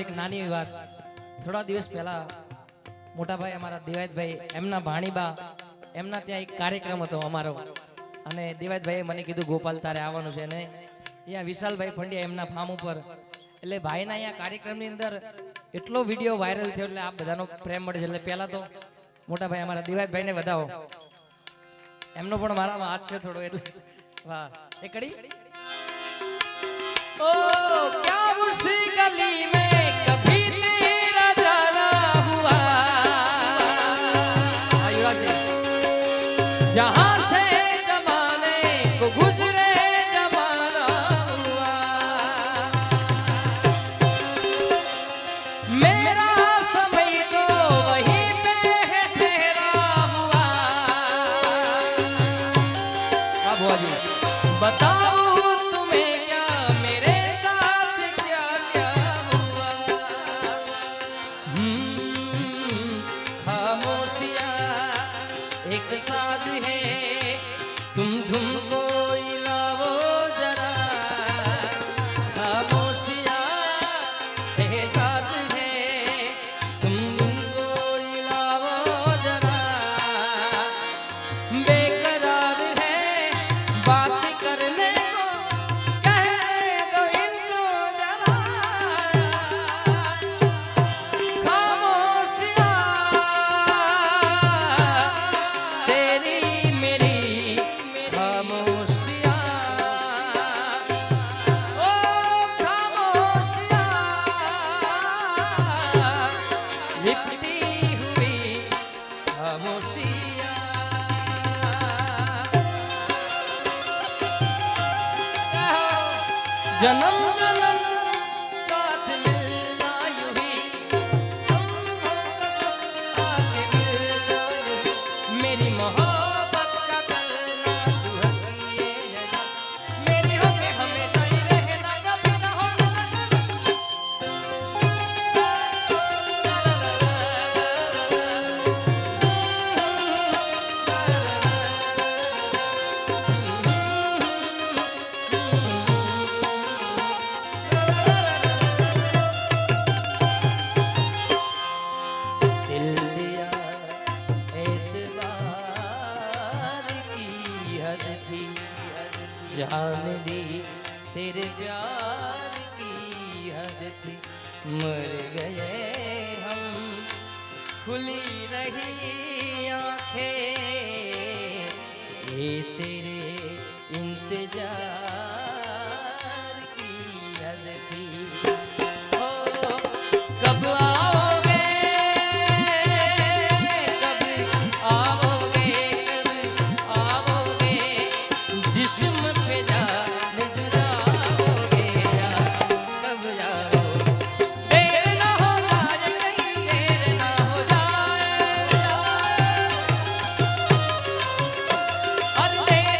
एक नानी बात थोड़ा दिवस पहला मोटा भाई अमरा देवायत भाई एमना भाणीबा एमना त्या एक कार्यक्रम हतो अमारो अने देवायत भाई मने कीधुं गोपाल तारे आववानुं छे ने या विशाल भाई फंडिया एमना फार्म उपर एटले भाईना अहींया कार्यक्रमनी अंदर एटलो विडियो वायरल थयो एटले आप बधानो प्रेम मळे छे। एटले पहेला तो मोटा भाई अमरा देवायत भाई ने वधावो एमनो पण मारामां हाथ छे थोड़ो एटले वाह ए कड़ी ओ क्या उस गली में कभी तेरा जाना हुआ जहां से जमाने को गुजरे जमाना हुआ मेरा समय तो वहीं पे है ठहरा हुआ। क्या बुआ जी बताओ एक साज है तुम तुमको इलावो जरा खामोशिया एहसास है तुम तुमको इलावो जरा बेकरार है बात करने को कह दो इनको जरा खामोशिया जन्म जन्म साथ मिलना यूं ही आगे मिलना यूं ही मेरी मोहब्बत का करना तू है मेरी हो के हमेशा ही रहना कभी ना हो जान दी तेरे प्यार की हद थी मर गए हम खुली रही आंखें ये तेरे इंतजार की हद थी। ओ कब आओगे कब आओगे कब आओगे जिस्म पे जान जुदाओगे कब जाओ देर ना हो जाए कहीं देर ना हो जाए और देर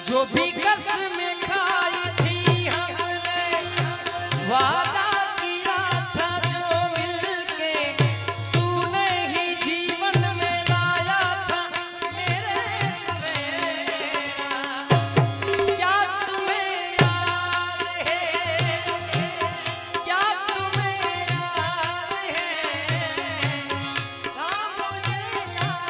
जो भी कसमें खाई थी हमने, वादा किया था जो मिलके, तूने ही जीवन में लाया था मेरे सवेरा। क्या तुम्हें याद है, क्या तुम्हें याद है, क्या मुझे याद।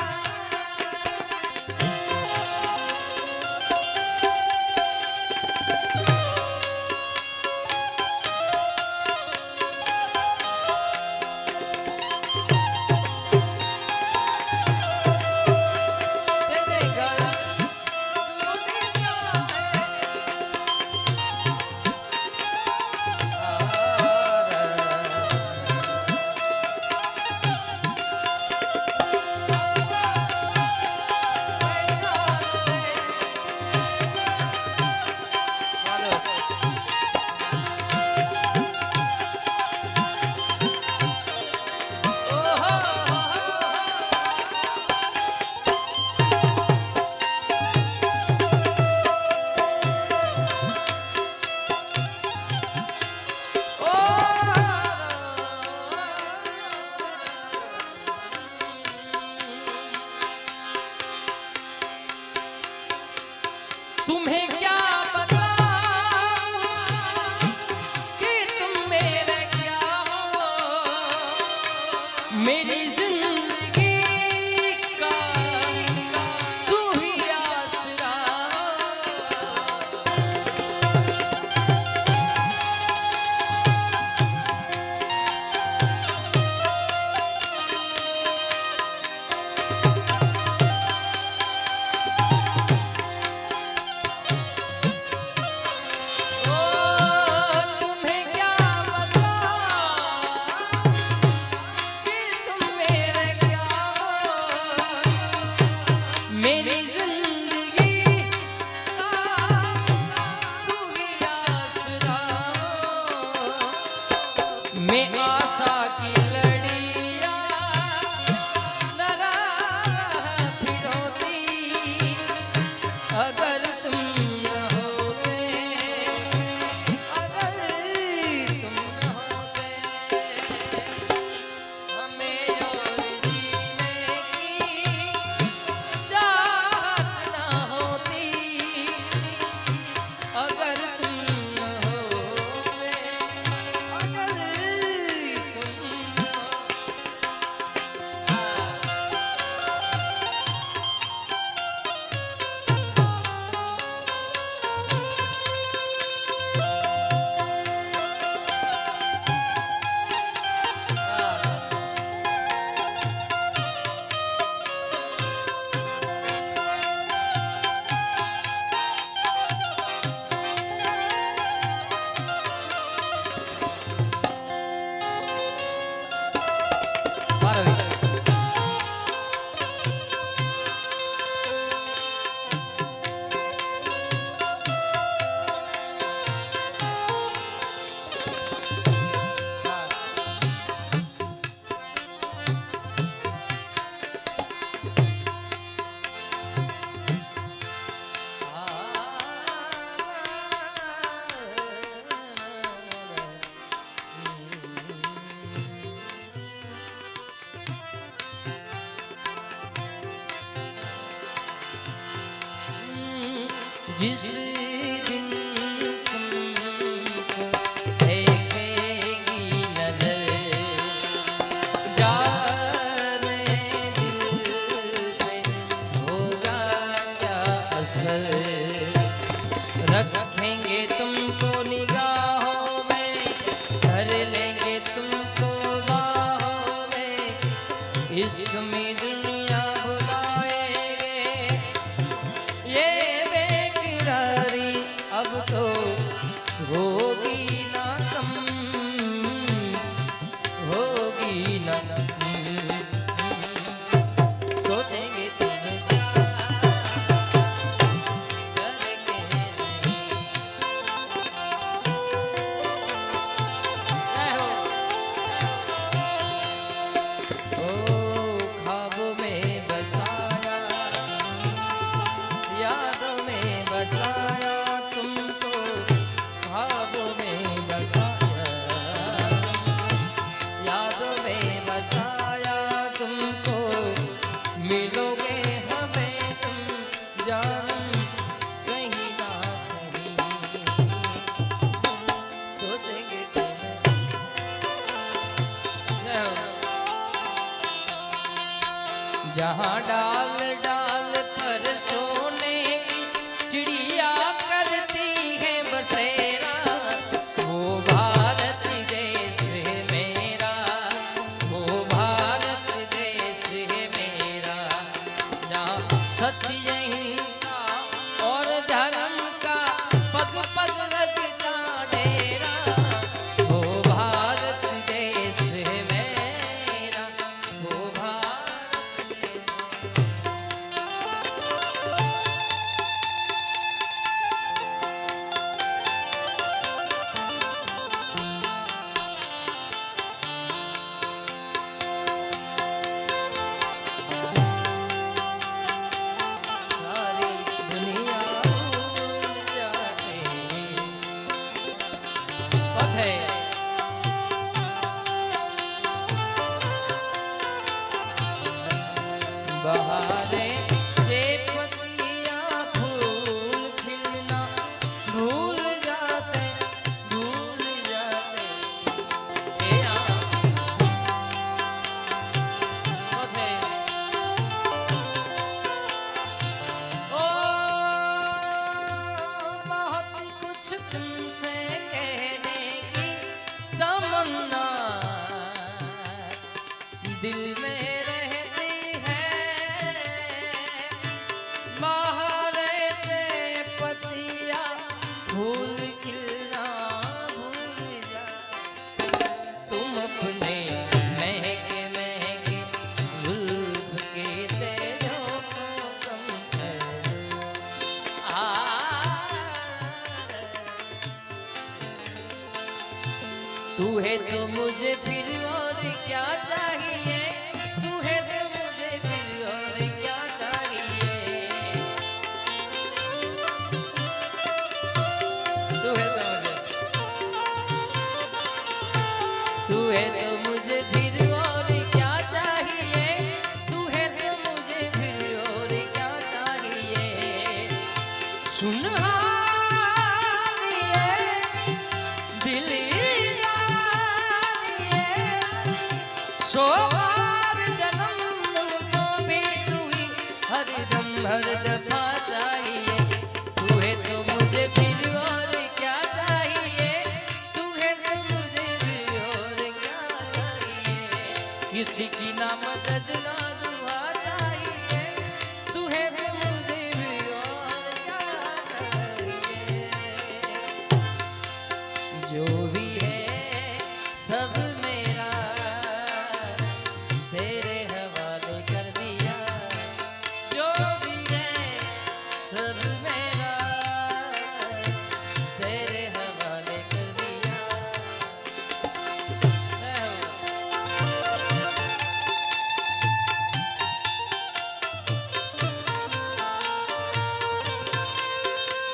तुम्हें क्या बताऊं कि तुम मेरे क्या हो, मेरी जिंदगी का तू ही आसरा। मेरी जिंदगी का तू ही आसरा। मैं आशा की लड़ियां लड़ा फिरोती, अगर तुम न होते, अगर तुम न होते, हमें और जीने की चाहत न होती, अगर तुम न होते, अगर तुम न जिस दिन तुमको देखेगी नजर, जाने दिल पे होगा क्या असर, रखेंगे तुमको निगाहों जहाँ डाल डाल पर सोने की चिड़िया करती है बसेरा, वो भारत देश है मेरा, वो भारत देश है मेरा। जहाँ सत्य हिंसा और धर्म का पग पग लगता डेरा, वो भारत देश है मेरा, वो भारत देश। सारी दुनिया भूल जाते पथे बहारे जे पतियाँ फूल खिलना भूल जाते ए आ पथे ओ बहुत कुछ तुमसे कहने की तमन्ना दिल में रहती है, बाहर से पतिया फूल खिलना भूल जा। तुम अपने महके महके जुल्फ के तेजों को कम कर तू है तो मुझे फिर और क्या चाहिए, तू है तो मुझे फिर और क्या चाहिए, तू है तो मुझे फिर और क्या चाहिए, तू है तो मुझे फिर और क्या चाहिए। सुन हालिए दिल सो बार जन्म लूं तो भी तू ही हर दम हर दफा चाहिए, तू है तो मुझे फिर और क्या चाहिए, तू है तो मुझे फिर और क्या चाहिए। किसी की ना मदद ना दुआ चाहिए, तू है तो मुझे फिर और क्या चाहिए। जो भी है सब मेरा तेरे हवाले कर दिया, जो भी है सब मेरा तेरे हवाले कर दिया।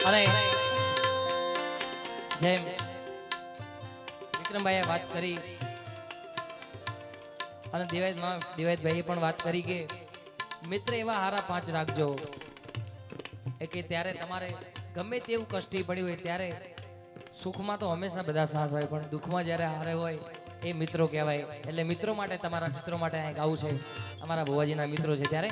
અને જેમ વિક્રમભાઈએ વાત કરી અને દિવાયતભાઈએ પણ વાત કરી કે મિત્ર એવા હારા 5 રાખજો કે ત્યારે તમારે ગમે તેવું કષ્ટી પડ્યું હોય ત્યારે સુખમાં તો હંમેશા બધા સાથ હોય, પણ દુઃખમાં જ્યારે હારે હોય એ મિત્રો કહેવાય. એટલે મિત્રો માટે તમારા મિત્રો માટે અહીં ગાવું છે, અમારા ભુવાજીના મિત્રો છે ત્યારે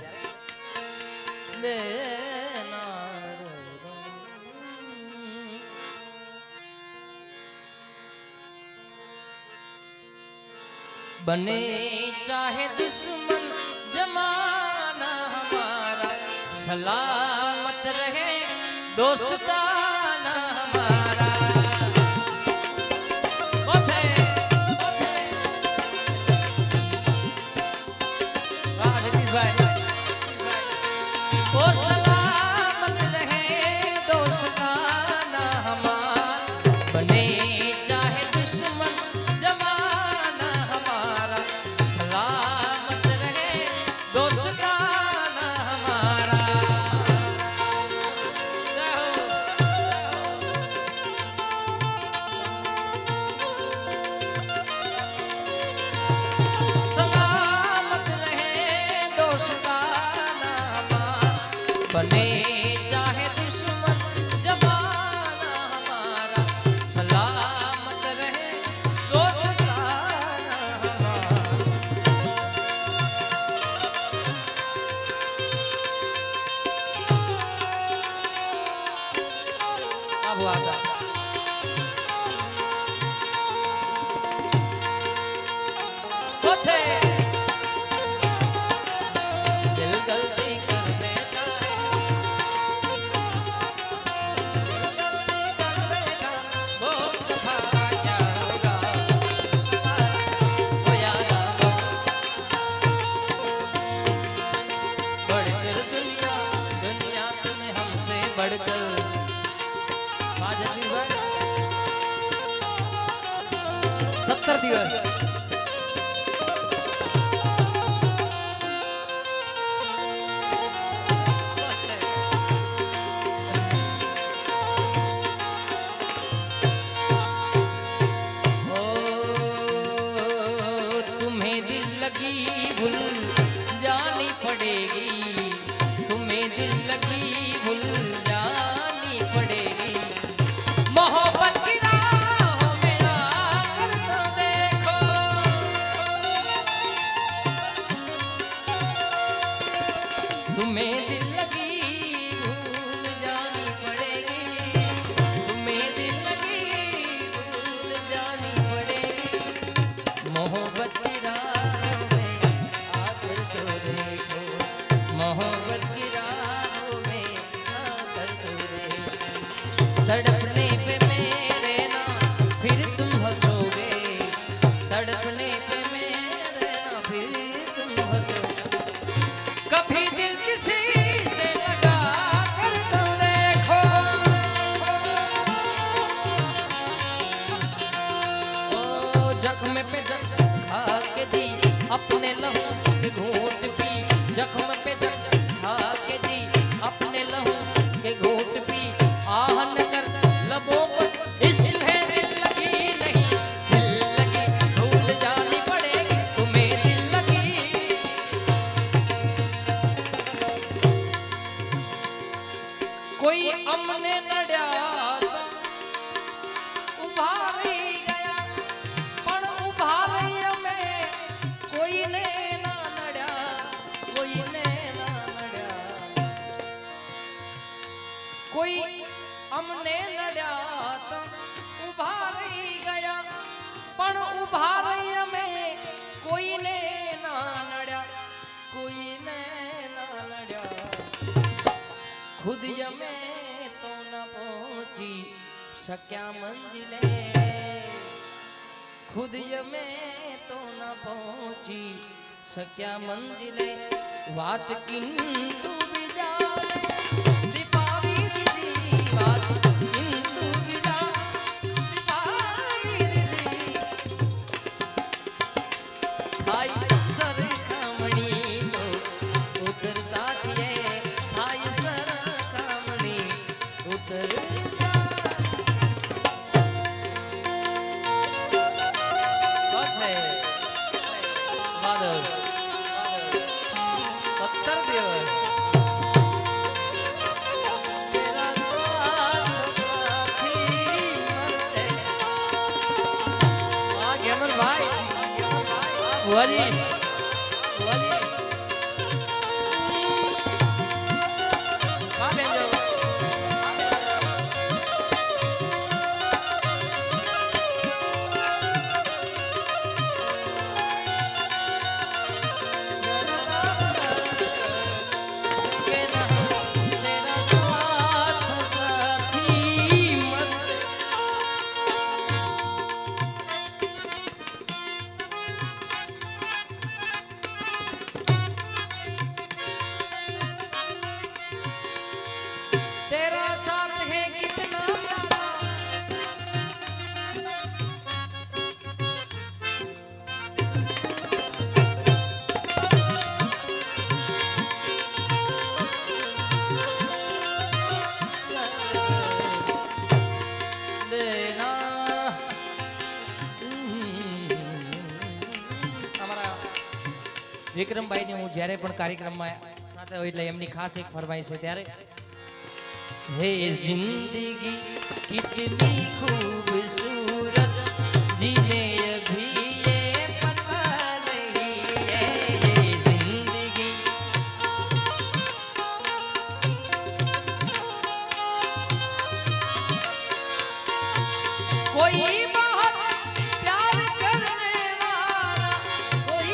बने चाहे दुश्मन जमाना हमारा, सलामत रहे दोस्ताना हमारा। वाह जगदीश भाई, ओ सलामत रहे दोस्ताना हमारा, बने चाहे दुश्मन जमाना हमारा, सलामत रहे दोस्ताना हमारा। છે દિલ ગલતી કર દેતા बढ़कर 17 દિવસ तुम्हें दिल लगी भूल जानी पड़ेगी तुम्हें दिल लगी भूल जानी पड़ेगी मोहब्बत की राहों में आकर तो देखो तुम्हें दिल लगी भूल जानी पड़ेगी तुम्हें दिल लगी भूल जानी पड़ेगी मोहब्बत की राहों में आकर तो देखो मोहब्बत की राहों में आकर तो देखो तड़पने पे मेरे ना फिर तुम हंसोगे तड़पने पे मेरे ना फिर तुम हंसोगे कभी दिल किसी से लगा कर तो देखो ओ जख्म पे जख्म खा के जी अपने लहू के घूंट पी जख्म पे जख्म खा के जी अपने लहू के घूंट पी आहन कर लबों को इश्क है दिल लगी नहीं दिल लगी भूल जानी पड़ेगी तुम्हें दिल लगी कोई अमने नड्या तो उभारी गया पण उभारी में कोई ने ना नड्या कोई ने ना नड्या कोई अमने नड्या तो उभारी गया पण उभारी में कोई ने ना नड्या कोई ने ना नड्या खुद में तो न पहुंची सक्या मंजिले खुद में तो न पहुंची सक्या मंजिले बात किंतु भी जाने दीपावी दीदी बात किंतु भी जाने दीपावी दीदी हाय सर कामणी तो उतरता छे हाय सर कामणी उतरता છે બાદલ 17 દિવસ તેરા સાથ સાથી મતે આ ગેમર ભાઈ ભુવાજી ભુવાજી આ બેન જો વિક્રમભાઈ ની હું જ્યારે પણ કાર્યક્રમમાં સાથે હોય એટલે એમની ખાસ એક ફરમાઈશ છે ત્યારે હે જિંદગી કિતની ખૂબસૂરત જીને અભી ये पता नहीं है ये जिंदगी कोई बहुत प्यार करने वाला कोई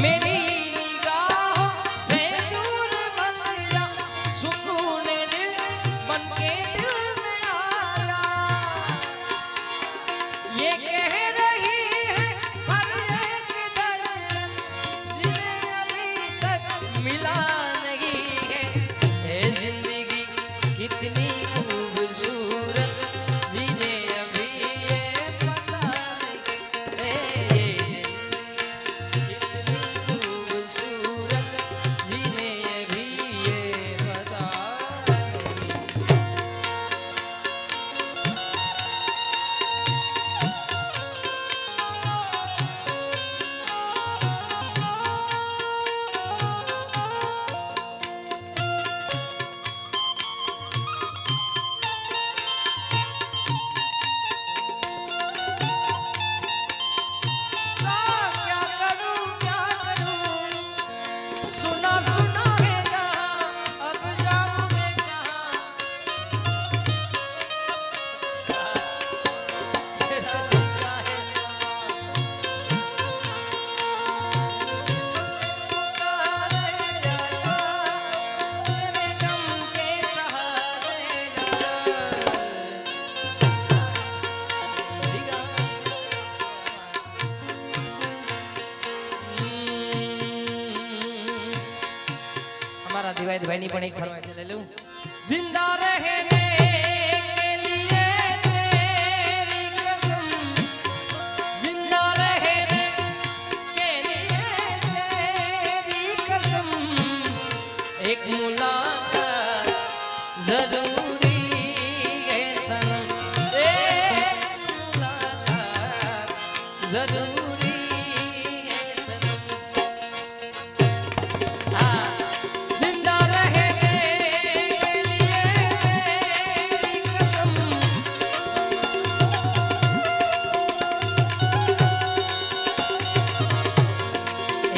मेरी निगाहों से दूर बन जा, सुकून दिल बन के दिल में आया। ये कह रही है हर एक धड़कन, जिन्हें अभी तक मिला नहीं है। ए जिंदगी कितनी खूबसूरत, जिन्हें अभी ये पता नहीं। ए कितनी खूबसूरत, जिन्हें अभी ये पता नहीं। क्या करूं सुना सुना है जहां, अब जाऊं मैं कहां। तेरा दिल चाहे पुकारे राजा, मेरे गम के सहारे हमारा दिवायत भाई ની પણ એક ફરમાઈશ ले लूं। जिंदा रहने के लिए तेरी कसम, जिंदा रहने के लिए तेरी कसम, एक मुलाकात जरूरी है सनम, एक मुलाकात जरूरी है सनम। हाँ, जिंदा रहने के लिए तेरी कसम,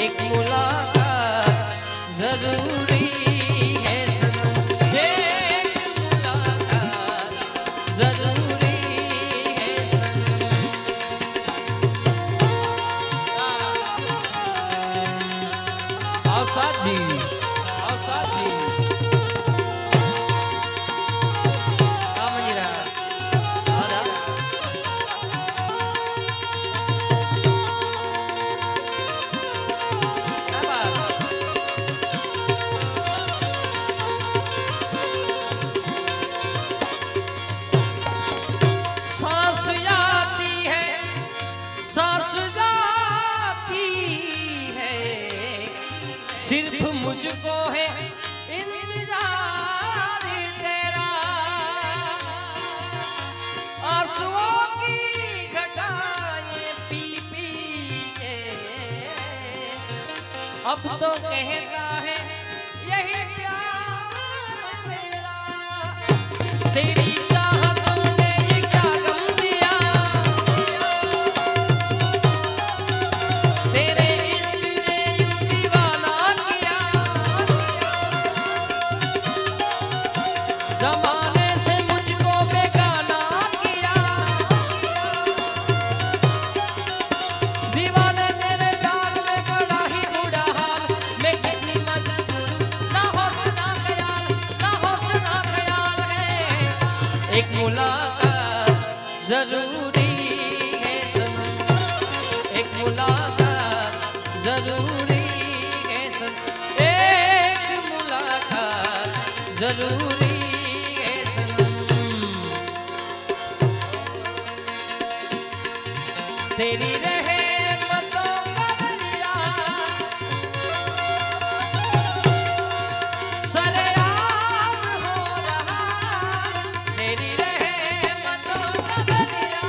एक मुलाकात जरूरी है सनम, एक मुलाकात जरूरी है सनम। औस्ताद जी, औस्ताद जी, हाँ मंजीरा, हाँ ना? क्या बात? सांस जाती है, सांस जाती है, सिर्फ मुझको है इंतजार तेरा। आंसुओं की घटाएं पी पी के, अब तो कहता है यही प्यार मेरा। तेरी चाहतों ने ये क्या गम दिया, तेरे इश्क ने यूं दीवाना किया। ज़माने से मुझको बेगाना किया, दीवाने तेरे प्यार में बड़ा ही बुरा हाल। मैं कितनी मजबूर हूँ, ना होश ना ख्याल, ना होश ना ख्याल है। एक मुलाकात जरूरी है सनम, एक मुलाकात जरूरी है सनम, एक मुलाकात जरूरी है सनम। तेरी रहमतों का दरिया सरेआम हो रहा, तेरी रहमतों का दरिया।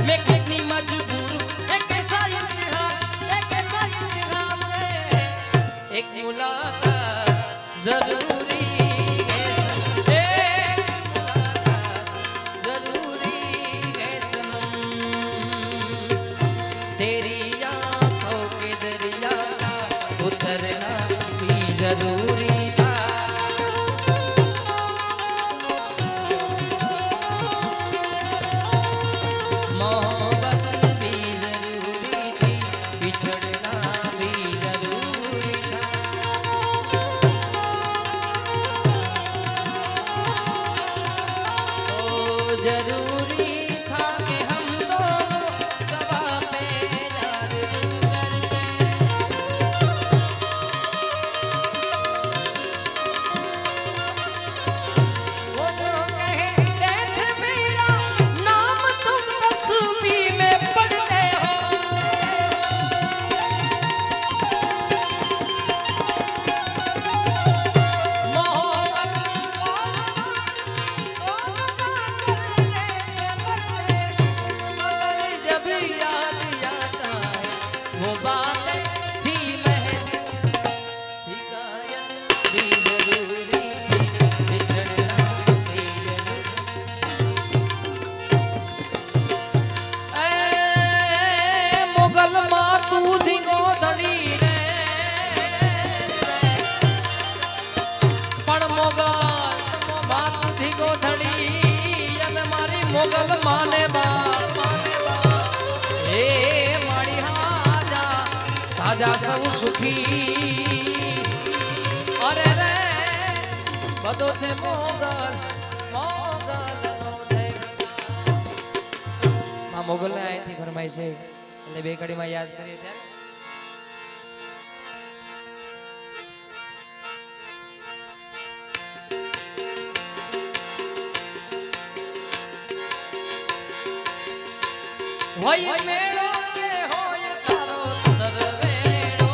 मैं कितनी मजबूर एक ऐसा इम्तिहान है एक मुलाकात जरूरी है सनम एक मुलाकात जरूरी है सनम तेरी आंखों के दरिया का उतरना भी जरूरी था मोहब्बत भी जरूरी थी बिछड़ना भी जरूरी था तो जरूरी था कि हम दोनों दवा पे यार करते वो जो कहते थे मेरा नाम तुम तस्वीर में पढ़ते हो जब याद आता है वो बातें थी शिकायत भी जरूरी थी बिछड़ना भी जरूरी मुगल मातू धींगो धड़ी रे पण मोगल मातू धींगो धड़ी अने मारी मोगल माने बा ए मारी हाजा ताजा सब सुखी अरे रे बदो छे मोगल मोगल नो थे मां मोगल ने आईथी फरमाई छे એટલે બે કડીમાં યાદ કરીએ ત્યારે હોય મેળો કે હોય તારો દરવેડો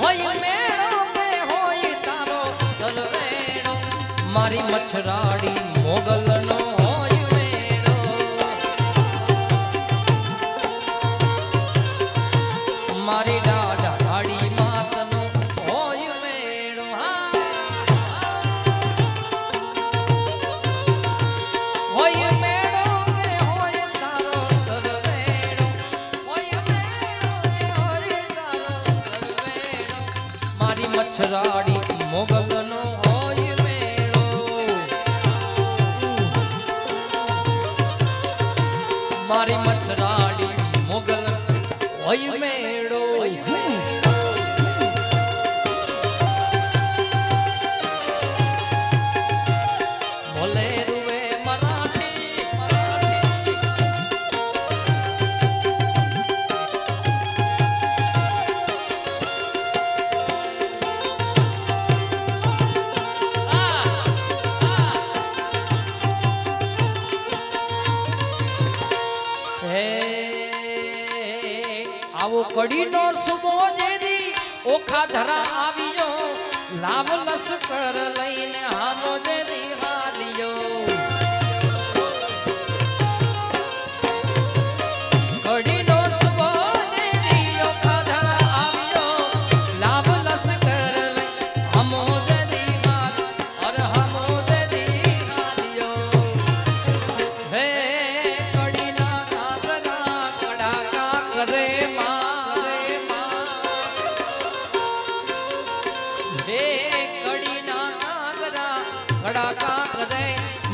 હોય મેળો કે હોય તારો દરવેડો મારી મચ્છરાડી મોગલનો હોય મેળો મારી દાડાડી માતનો હોય મેળો હોય મેળો કે હોય તારો દરવેડો હોય મેળો કે હોય તારો દરવેડો મારી મચ્છરાડી મોગલનો હોય મેળો મારી મચ્છરાડી મોગલ હોય મેળો બોલે રૂવે મરાઠી મરાઠી હે આવો કડીનો સુબો જેદી ઓખા ધરા આવ્યો લાવ લશ્કર લઈને હામો જેદી હાલ્યો કડીનો સુબો જેદી ઓખા ધરા આવ્યો લાવ લશ્કર લઈને હામો જેદી હાલ્યો અરે હામો જેદી હાલ્યો હે કડીના કાગરા કડાકા કરે મારે હે કડીના કાગરા કડાકા કરે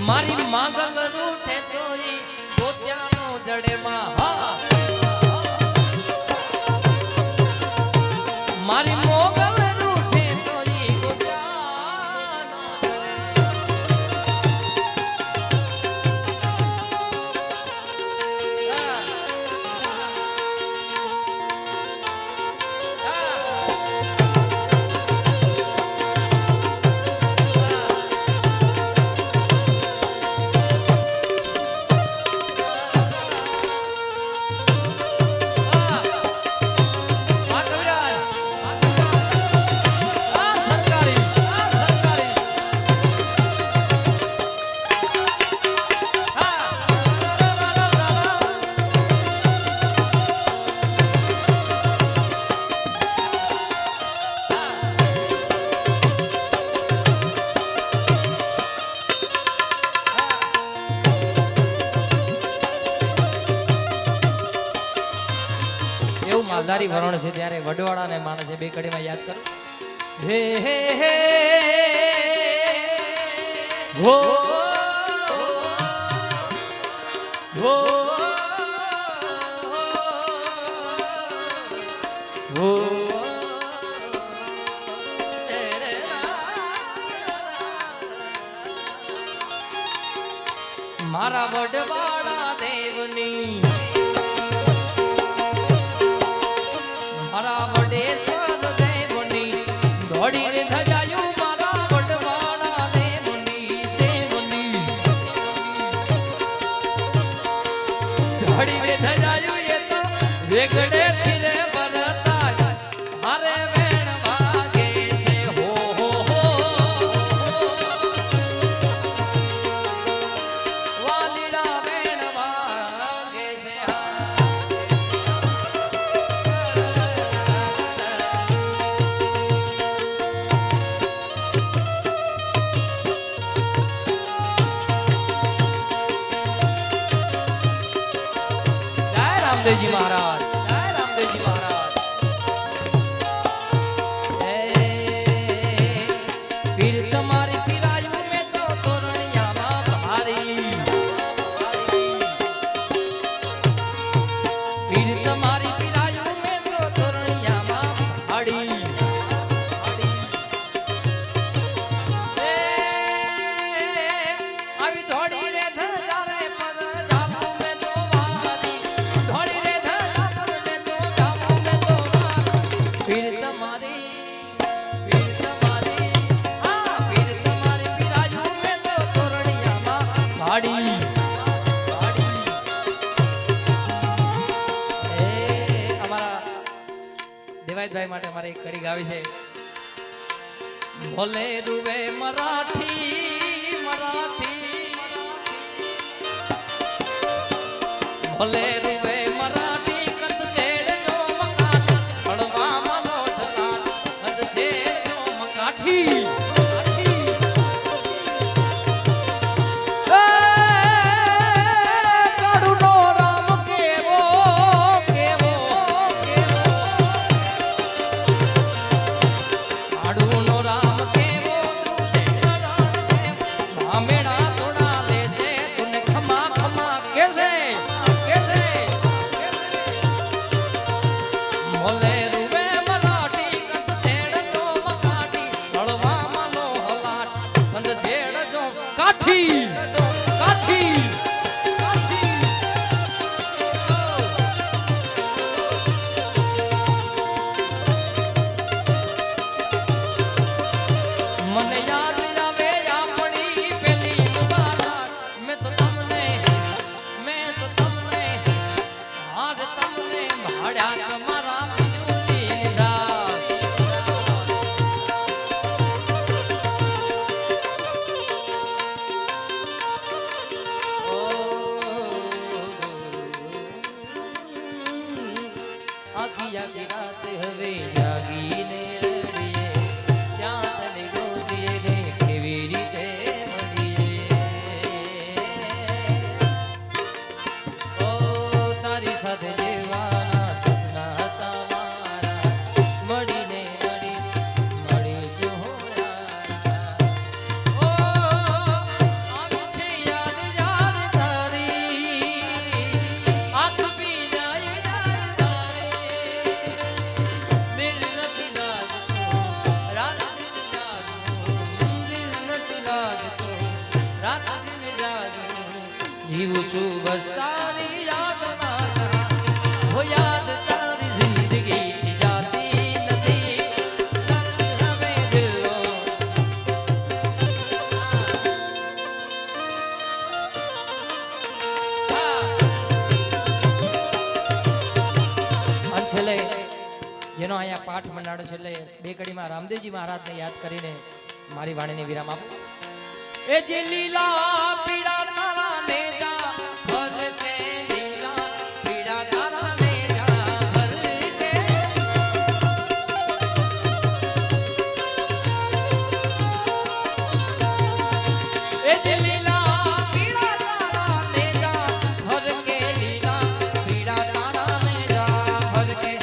મારી માગલ રૂઠે તોઈ ગોત્યાનો જડેમાં હા મારી મોગલ રૂઠે તોઈ ગોત્યાનો માલધારી વરણ છે ત્યારે વડવાળાને માણસ છે બે કડીમાં યાદ કરું હે હે હે હો હો હો મારા વડવાળા દેવની મારા વડેશ્વર દેવની દોડીને ધજાયું મારા વડવાળા દેવની દેવની દોડીને ધજાયું એ તો વેગડે થી બરતા મારે વેણ વાગે છે હો હો હો વાલીડા વેણ વાગે છે रामदेवजी महाराज जय रामदेवजी महाराज पीर तुम्हारी पिरायु में तो तोरणिया भारी पीर तुम्हारी पिरायु में तो तोरणिया भारी अभी थोड़ी रे धजा रे पर जाबू में तो वारी थोड़ी रे धजा पर में तो जाबू में तो वारी पीर तुम्हारी हाँ पीर तुम्हारी पिरायु में तो तोरणिया भाड़ी અમારા દેવાયતભાઈ માટે મારે એક કડી ગાવી છે ભોલે રૂવે મરાઠી ભલે રૂવે મરાઠી કંદ છેડ જો મકાઠ પડવા મલોટ લાટ કંદ છેડ જો મકાઠી કાળુનો રામ કેવો કેવો કાળુનો રામ કેવો તું મામેડા થોડા લેશે તુને ખમા ખમા કેસે ભોલે રૂવે મરાઠી કંદ છેડ જો મકાઠી પડવા મલો હલાટ કંદ છેડ જો કાઠી મને યાદ આવે આપણી પેલી મુલાકાત મેં તો તમને હાર તમને ભાડ્યા તમારા બીજું આખી આખી રાત હવે જાગીને રડીએ ત્યાં તને ગોતીએ ને કેવી રીતે મળીએ ઓ તારી સાથે જેવાના સપના હતા મારા મળીને મળીશું હોરા ઓ આવી છે યાદ તારી આંખ પી જાય યાદ તારી દિલ નથી લાગતો રાત દિન જાગું દિલ નથી લાગતો રાત દિન જાગું જીવું છું બસ તારી યાદમાં હો યાદ તારી જિંદગી થી જાતી નથી દર્દ હવે દિલો અને છેલ્લે જેનો અહીંયા પાઠ મંડાળો છે એટલે બે કડીમાં રામદેવજી મહારાજને યાદ કરીને મારી વાણીને વિરામ આપો એ જે લીલા પીડા તારા નેજા ફલ કે લીલા પીડા તારા નેજા ફલ કે એ જે લીલા પીડા તારા નેજા ફલ કે લીલા પીડા તારા નેજા ફલ કે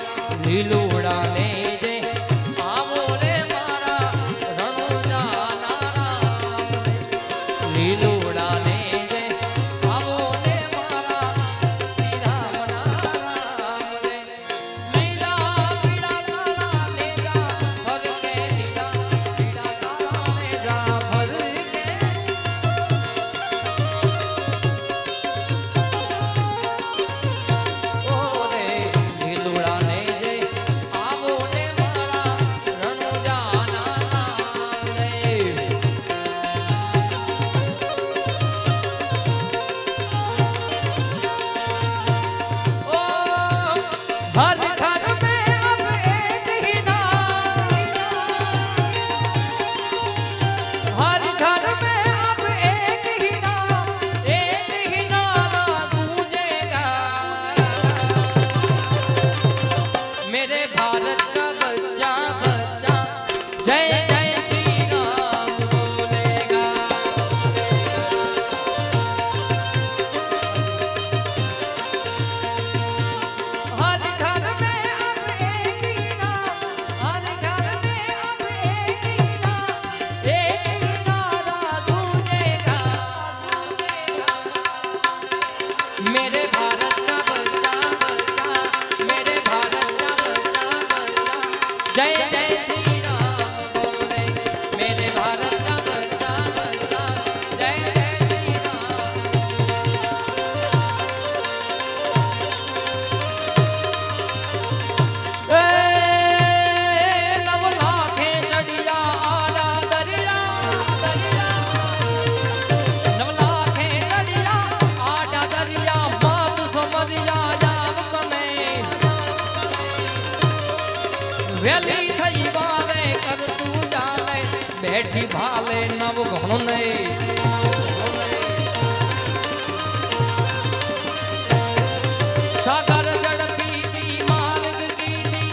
વેલી થઈ વારે કર તું જાવે બેઠી ભાલે નવ ઘણો નહીં સાગર ઝડપી દી માર્ગ કીધી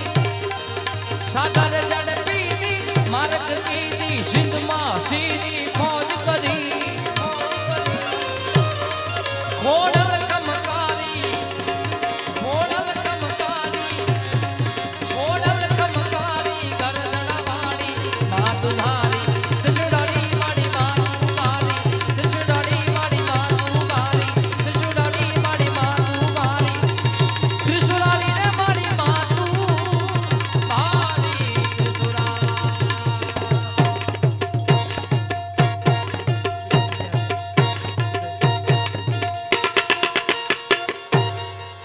સાગર ઝડપી દી માર્ગ કીધી સિંધમાં સીધી ફોજ કરી ખોડલ કમકારી ખોડલ કમકારી ખોડલ કમકારી ગરદણવાળી માતુધારી ત્રિશુડાડી માડી માતુવારી ત્રિશુડાડી માડી માતુવારી ત્રિશુડાડી માડી માતુવારી ત્રિશુડાડી રે માડી માતુવારી ત્રિશુડા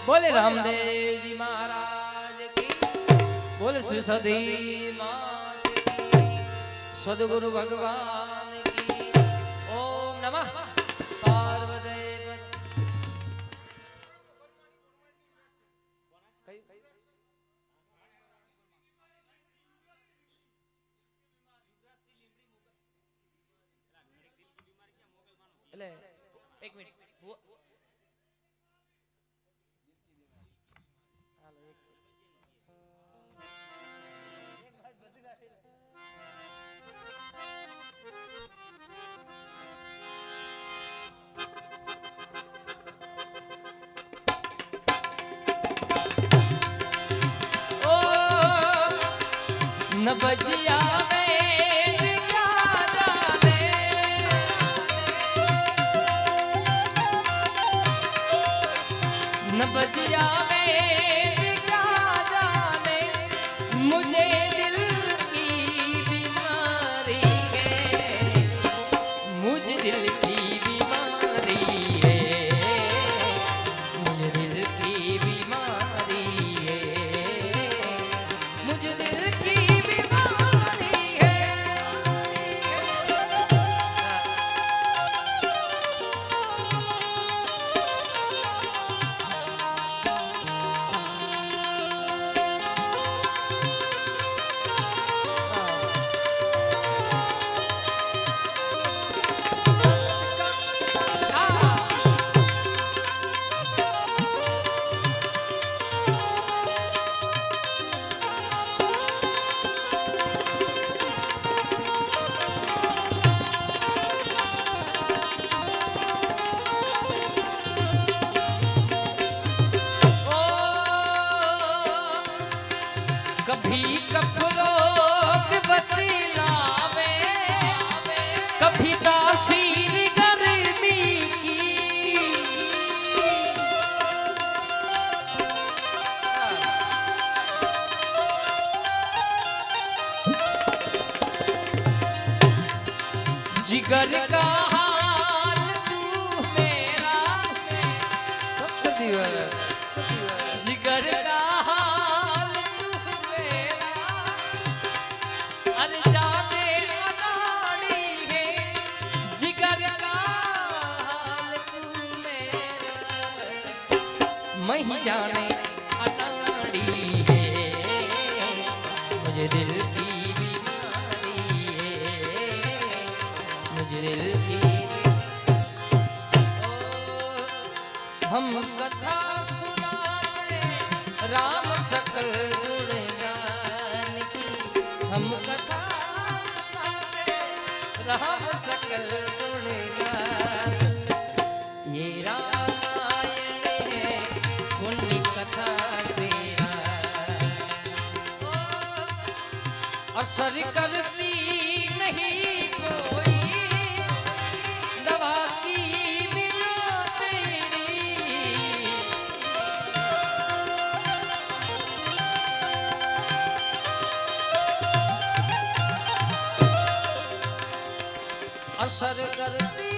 बोले रामदेव जी महाराज की बोले श्री सदी मात की सदगुरु भगवान की ओम नमः पार्वती एक मिनट न बजिया वेद क्या जाने न बजिया वेद क्या जाने मुझे दिल की बीमारी है मुझे दिल की बीमारी है मुझे दिल की बीमारी है मुझे दिल की कभी कफरोग बतलावे कभी तासीर गर्मी की जिगर का हाल तू मेरा सब जिगर का मैं जाने अनाड़ी है मुझे दिल की बीमारी है मुझे दिल की हम कथा सुनाते राम सकल गुणगान की हम कथा सुनाते राम सकल गुणगान ये रामायण है पुण्य कथा से असर करती नहीं कोई दवा की बिना तेरी असर करती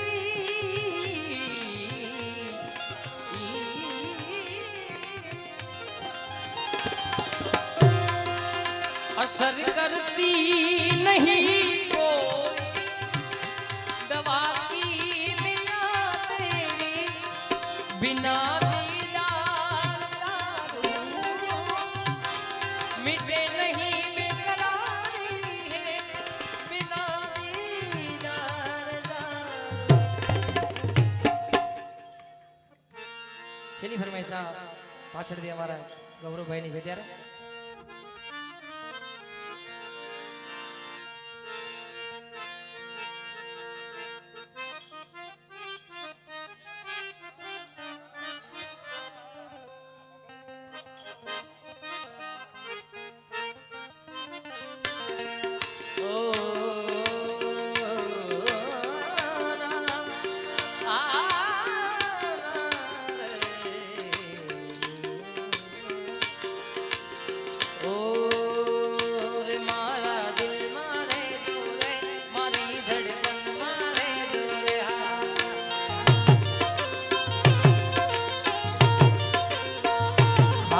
असर करती नहीं कोई दवा की बिना तेरी बिना दीदार दारू मिटे नहीं છેલ્લી ફરમાઈશા પાછળથી અમારા ગૌરવભાઈની છે ત્યારે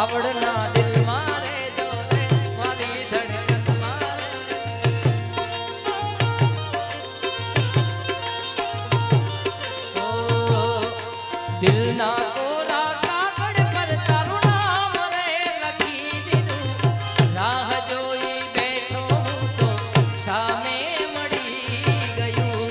આવડના દિલ મારે જો રે મારી ધડકન મારે ઓ દિલના કોરા કાગળ પર તારું નામ રે લખી દીધું રાહ જોઈ બેઠો હું તો સામે મળી ગયું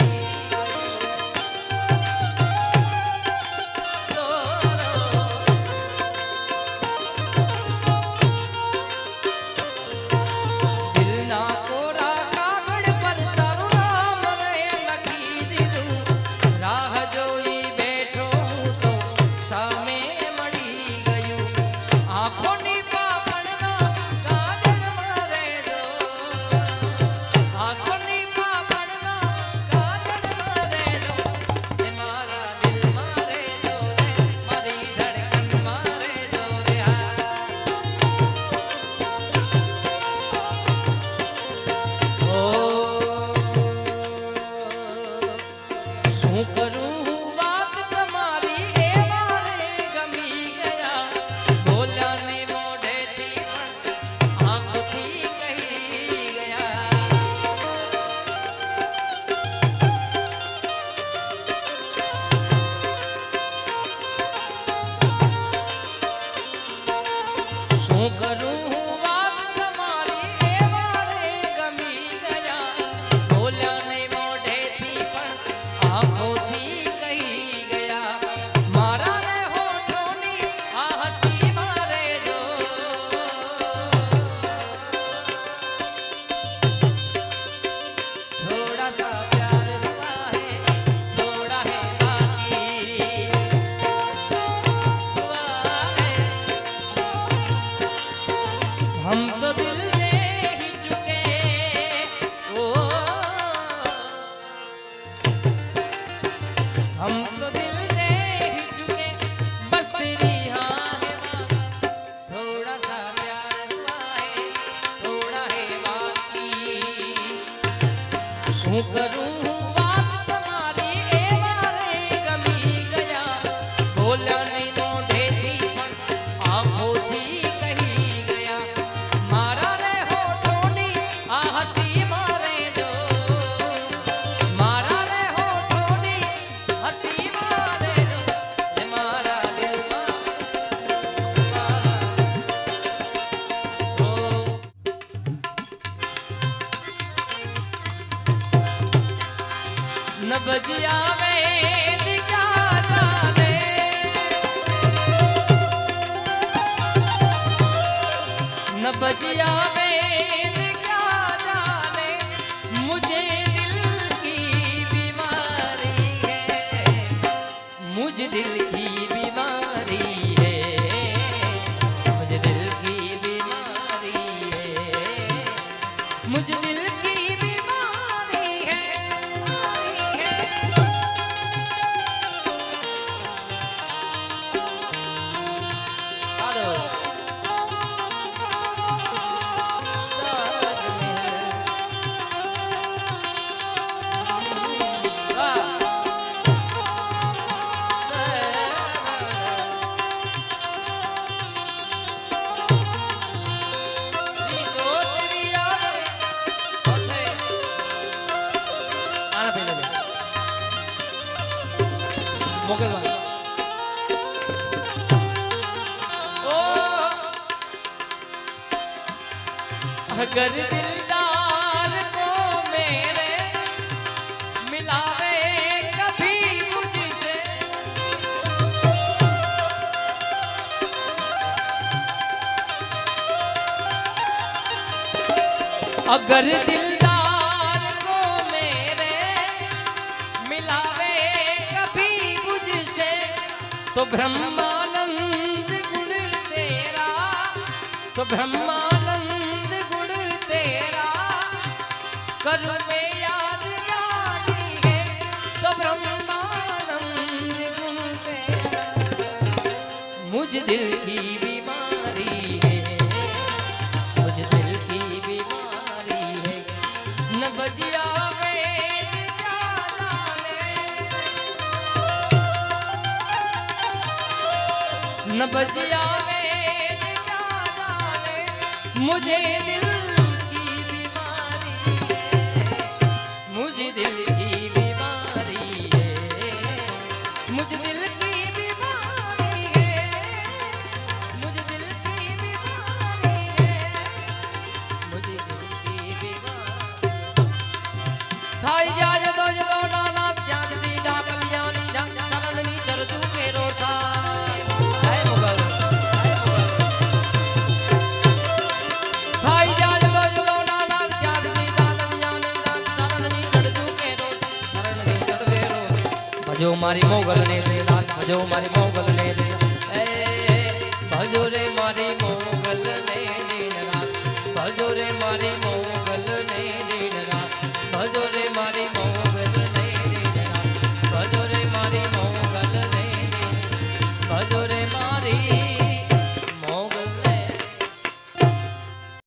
શું કરું વાત તમારી એ મારે ગમી ગયા બોલ્યા નહીં મોઢેથી પણ આંખોથી કહી ગયા મારા રે હોઠોની આ હસી મારે જો મારા રે હોઠોની હસી મારે જો એ મારા દિલમાં न बजिया वेद क्या जाने न बजिया वेद क्या जाने मुझे दिल की बीमारी है मुझे दिल की बीमारी है मुझे दिल की बीमारी है मुझे दिल की बीमारी है अगर दिलदार को मेरे मिलावे कभी मुझसे अगर दिलदार को मेरे मिलावे कभी मुझसे तो ब्रह्मानंद गुण तेरा, तो ब्रह्मानंद गुण तेरा करूं मैं याद यारी है, तो ब्रह्मानंद गुण तेरा। मुझ दिल की बीमारी है, मुझ दिल की बीमारी है, न बजिया वेद जाना ने, न बजिया वेद जाना ने, मुझे दिल की बीमारी है, मुझे दिल की बीमारी है, मुझे दिल की बीमारी है, मुझे दिल की बीमारी है, मुझे दिल की बीमारी। थाई जाज दो जो नाना त्याग सी डाक लियानी जंग चरणनी चरजू के रोसा। जय मुगल, जय मुगल। थाई जाज दो जो नाना त्याग सी डाक लियानी जंग चरणनी चरजू के रोसा, चरणनी चढ़वे रोसा। भजो मारी मोगल ने रे रात, भजो मारी मोगल ने रे, ए भजो रे मारी मोगल ने रे रात, भजो रे मारी मोगल